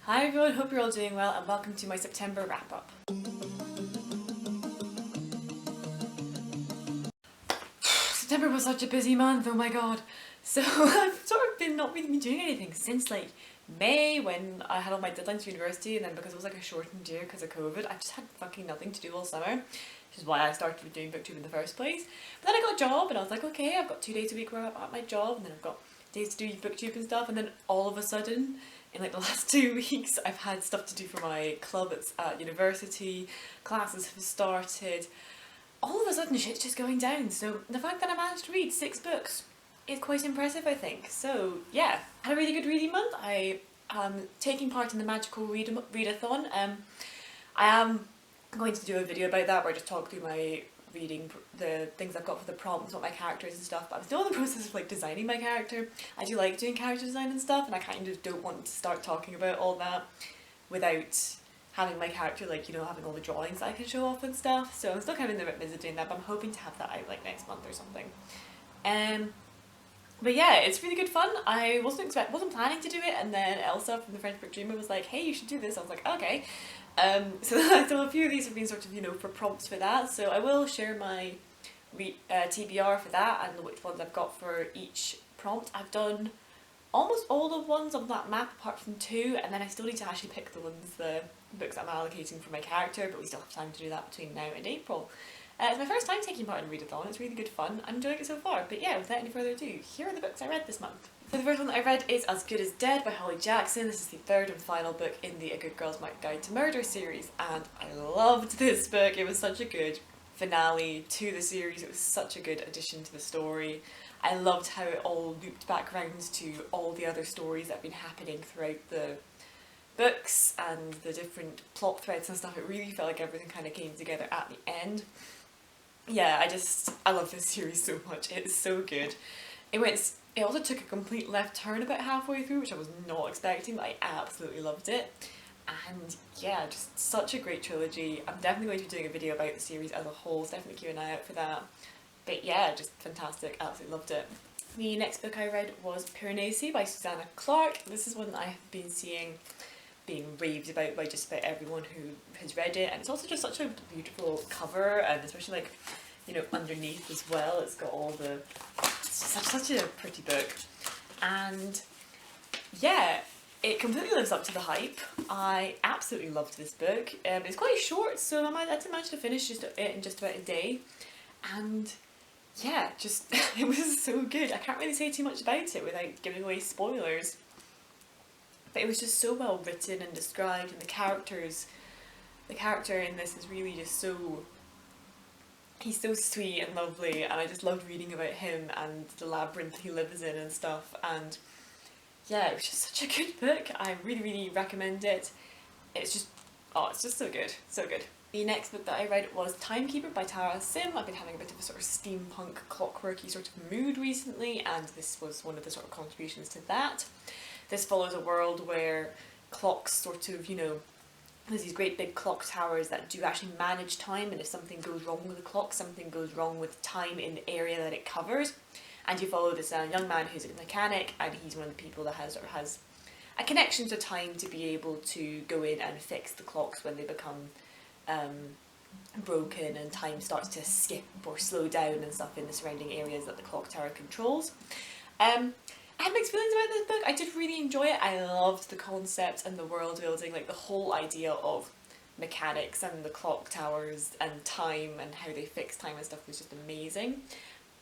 Hi everyone, hope you're all doing well and welcome to my September wrap up. September was such a busy month, oh my god. So I've sort of not really been doing anything since like May when I had all my deadlines for university, and then because it was like a shortened year because of COVID, I just had fucking nothing to do all summer, which is why I started doing booktube in the first place. But then I got a job and I was like, okay, I've got 2 days a week where I'm at my job, and then I've got days to do booktube and stuff, and then all of a sudden in like the last 2 weeks I've had stuff to do for my club at university, classes have started, all of a sudden shit's just going down. So the fact that I managed to read 6 books is quite impressive, I think. So yeah, had a really good reading month. I am taking part in the Magical Readathon. I am going to do a video about that where I just talk through my reading, the things I've got for the prompts, what my characters and stuff, but I'm still in the process of like designing my character. I do like doing character design and stuff, and I kind of don't want to start talking about all that without having my character, like, you know, having all the drawings that I can show off and stuff. So I'm still kind of in the midst of doing that, but I'm hoping to have that out like next month or something. But yeah, it's really good fun. I wasn't planning to do it, and then Elsa from the French Book Dreamer was like, hey, you should do this. I was like, okay. So a few of these have been sort of, you know, for prompts for that. So I will share my TBR for that and which ones I've got for each prompt. I've done almost all the ones on that map apart from 2, and then I still need to actually pick the books that I'm allocating for my character, but we still have time to do that between now and April. It's my first time taking part in Readathon. It's really good fun. I'm enjoying it so far. But yeah, without any further ado, here are the books I read this month. So the first one that I read is As Good as Dead by Holly Jackson. This is the 3rd and final book in the A Good Girl's Guide to Murder series, and I loved this book. It was such a good finale to the series. It was such a good addition to the story. I loved how it all looped back around to all the other stories that have been happening throughout the books and the different plot threads and stuff. It really felt like everything kind of came together at the end. Yeah, I love this series so much. It's so good. It also took a complete left turn about halfway through, which I was not expecting, but I absolutely loved it. And yeah, just such a great trilogy. I'm definitely going to be doing a video about the series as a whole, so definitely keep an eye out for that. But yeah, just fantastic, absolutely loved it. The next book I read was Piranesi by Susanna Clarke. This is one that I have been seeing being raved about by just about everyone who has read it, and it's also just such a beautiful cover, and especially like, you know, underneath as well, it's got all the, it's such a pretty book. And yeah, it completely lives up to the hype. I absolutely loved this book. It's quite short, so I did manage to finish it in just about a day, and yeah, just it was so good. I can't really say too much about it without giving away spoilers. But it was just so well written and described, and the character in this is really just so, he's so sweet and lovely, and I just loved reading about him and the labyrinth he lives in and stuff. And yeah, it was just such a good book. I really, really recommend it. It's just so good, so good. The next book that I read was Timekeeper by Tara Sim. I've been having a bit of a sort of steampunk, clockworky sort of mood recently, and this was one of the sort of contributions to that. This follows a world where clocks sort of, you know, there's these great big clock towers that do actually manage time, and if something goes wrong with the clock, something goes wrong with time in the area that it covers. And you follow this young man who's a mechanic, and he's one of the people that has a connection to time to be able to go in and fix the clocks when they become broken and time starts to skip or slow down and stuff in the surrounding areas that the clock tower controls. I had mixed feelings about this book. I did really enjoy it. I loved the concept and the world building, like the whole idea of mechanics and the clock towers and time and how they fix time and stuff was just amazing.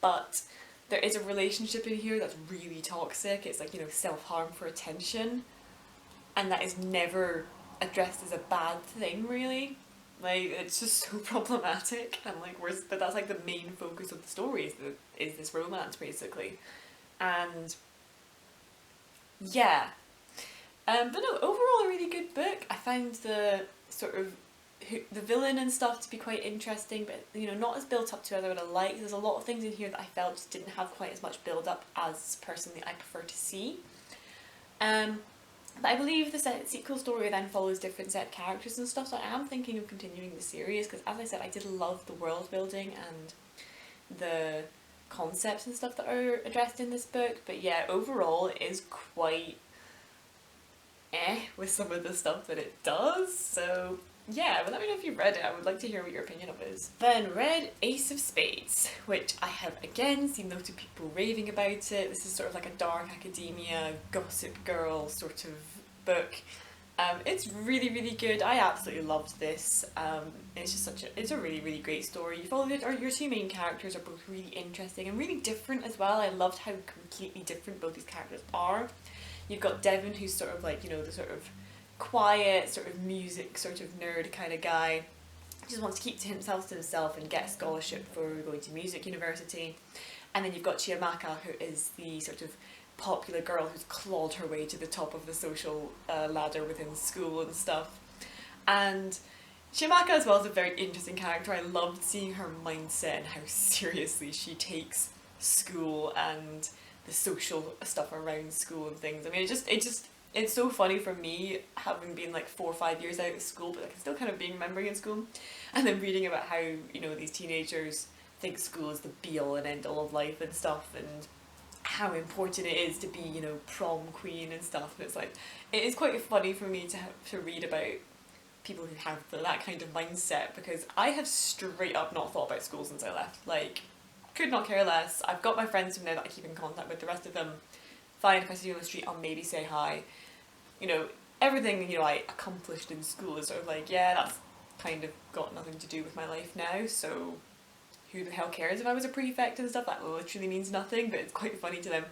But there is a relationship in here that's really toxic. It's like, you know, self-harm for attention, and that is never addressed as a bad thing, really. Like, it's just so problematic, and like, but that's like the main focus of the story is this romance, basically. And yeah, but no, overall a really good book. I found the sort of the villain and stuff to be quite interesting, but you know, not as built up to as I would have liked. There's a lot of things in here that I felt just didn't have quite as much build up as personally I prefer to see. But I believe the sequel story then follows different set characters and stuff, so I am thinking of continuing the series, because as I said, I did love the world building and the concepts and stuff that are addressed in this book. But yeah, overall it is quite with some of the stuff that it does, so yeah, but let me know if you've read it. I would like to hear what your opinion of it is. Then read Ace of Spades, which I have again seen loads of people raving about it. This is sort of like a dark academia, gossip girl sort of book. It's really, really good. I absolutely loved this. It's just it's a really, really great story. You follow your two main characters are both really interesting and really different as well. I loved how completely different both these characters are. You've got Devon, who's sort of like, you know, the sort of quiet, sort of music, sort of nerd kind of guy. He just wants to keep to himself and get a scholarship for going to music university. And then you've got Chiamaka, who is the sort of popular girl who's clawed her way to the top of the social ladder within school and stuff. And Chiamaka as well is a very interesting character. I loved seeing her mindset and how seriously she takes school and the social stuff around school and things. I mean, it's so funny for me, having been like 4 or 5 years out of school, but like still kind of being remembering in school, and then reading about how, you know, these teenagers think school is the be all and end all of life and stuff, and how important it is to be, you know, prom queen and stuff. And it's like, it is quite funny for me to read about people who have that kind of mindset, because I have straight up not thought about school since I left. Like, could not care less. I've got my friends from now that I keep in contact with. The rest of them, fine, if I see you on the street, I'll maybe say hi. You know, everything, you know, I accomplished in school is sort of like, yeah, that's kind of got nothing to do with my life now, so who the hell cares if I was a prefect and stuff? That literally means nothing, but it's quite funny to them.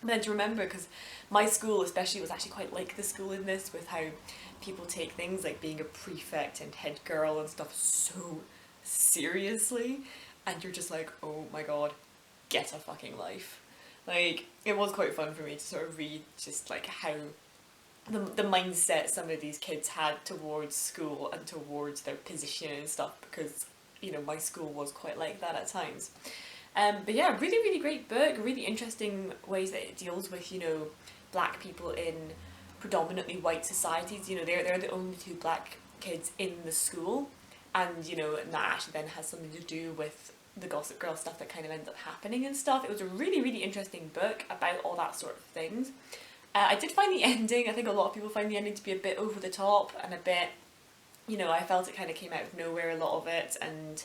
And then to remember, because my school especially was actually quite like the school in this, with how people take things like being a prefect and head girl and stuff so seriously, and you're just like, oh my god, get a fucking life. Like, it was quite fun for me to sort of read just like how the mindset some of these kids had towards school and towards their position and stuff, because, you know, my school was quite like that at times. But yeah, really, really great book, really interesting ways that it deals with, you know, black people in predominantly white societies. You know, they're the only two black kids in the school, and, you know, and that actually then has something to do with the Gossip Girl stuff that kind of ends up happening and stuff. It was a really, really interesting book about all that sort of things. I did find the ending, I think a lot of people find the ending to be a bit over the top and a bit, you know, I felt it kind of came out of nowhere, a lot of it, and,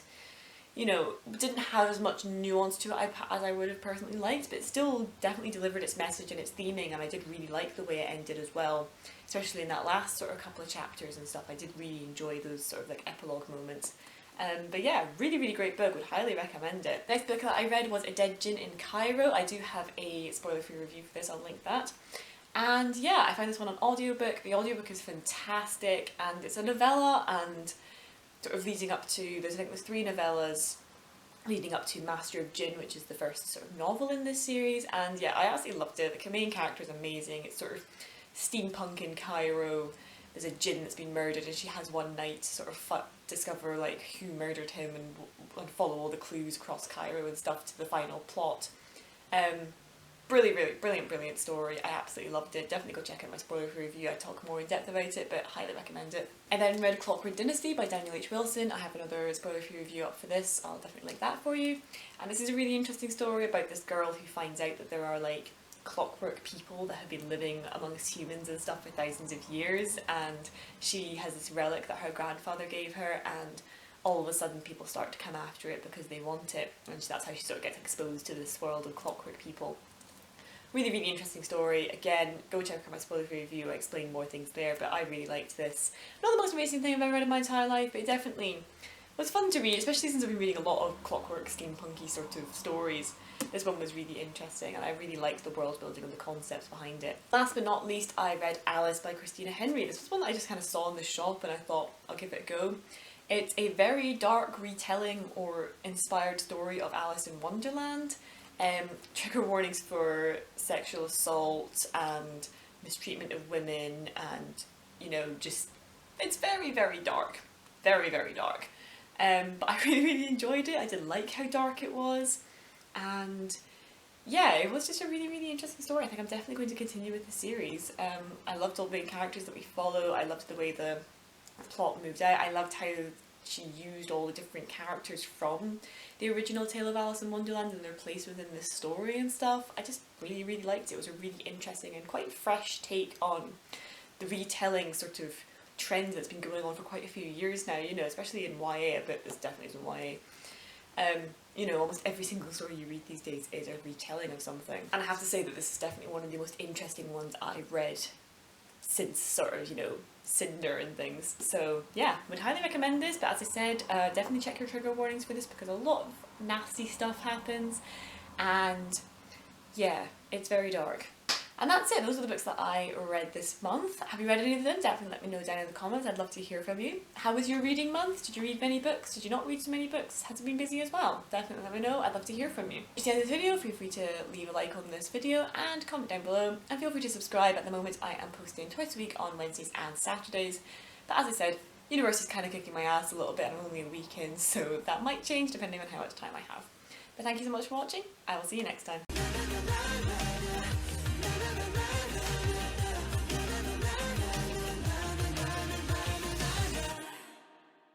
you know, didn't have as much nuance to it as I would have personally liked, but it still definitely delivered its message and its theming, and I did really like the way it ended as well, especially in that last sort of couple of chapters and stuff. I did really enjoy those sort of like epilogue moments. But yeah, really, really great book, would highly recommend it. Next book that I read was A Dead Djinn in Cairo. I do have a spoiler-free review for this, I'll link that. And yeah, I found this one on audiobook. The audiobook is fantastic, and it's a novella, and sort of leading up to, I think there's 3 novellas leading up to Master of Djinn, which is the first sort of novel in this series, and yeah, I absolutely loved it. The main character is amazing. It's sort of steampunk in Cairo. There's a djinn that's been murdered, and she has one night to sort of discover like who murdered him and follow all the clues across Cairo and stuff to the final plot. Brilliant story. I absolutely loved it. Definitely go check out my spoiler review. I talk more in depth about it, but highly recommend it. I then read Clockwork Dynasty by Daniel H. Wilson. I have another spoiler free review up for this. I'll definitely link that for you. And this is a really interesting story about this girl who finds out that there are like clockwork people that have been living amongst humans and stuff for thousands of years, and she has this relic that her grandfather gave her, and all of a sudden people start to come after it because they want it, and that's how she sort of gets exposed to this world of clockwork people. Really, really interesting story. Again, go check out my spoiler review, I explain more things there, but I really liked this. Not the most amazing thing I've ever read in my entire life, but it definitely was fun to read, especially since I've been reading a lot of clockwork, steampunky sort of stories. This one was really interesting, and I really liked the world building and the concepts behind it. Last but not least, I read Alice by Christina Henry. This was one that I just kind of saw in the shop, and I thought, I'll give it a go. It's a very dark retelling or inspired story of Alice in Wonderland. Trigger warnings for sexual assault and mistreatment of women, and, you know, just, it's very, very dark. Very, very dark. But I really, really enjoyed it. I did like how dark it was, and yeah, it was just a really, really interesting story. I think I'm definitely going to continue with the series. I loved all the main characters that we follow. I loved the way the plot moved out. I loved how she used all the different characters from the original Tale of Alice in Wonderland and their place within this story and stuff. I just really, really liked it. It was a really interesting and quite fresh take on the retelling sort of trend that's been going on for quite a few years now, you know, especially in YA, but this definitely is in YA. You know, almost every single story you read these days is a retelling of something. And I have to say that this is definitely one of the most interesting ones I've read since sort of, you know, Cinder and things. So yeah, would highly recommend this, but as I said, definitely check your trigger warnings for this because a lot of nasty stuff happens, and yeah, it's very dark. And that's it, those are the books that I read this month. Have you read any of them? Definitely let me know down in the comments, I'd love to hear from you. How was your reading month? Did you read many books? Did you not read so many books? Has it been busy as well? Definitely let me know, I'd love to hear from you. If you enjoyed this video, feel free to leave a like on this video and comment down below, and feel free to subscribe. At the moment I am posting twice a week on Wednesdays and Saturdays, but as I said, university's kind of kicking my ass a little bit, I'm only a week in, so that might change depending on how much time I have. But thank you so much for watching, I will see you next time.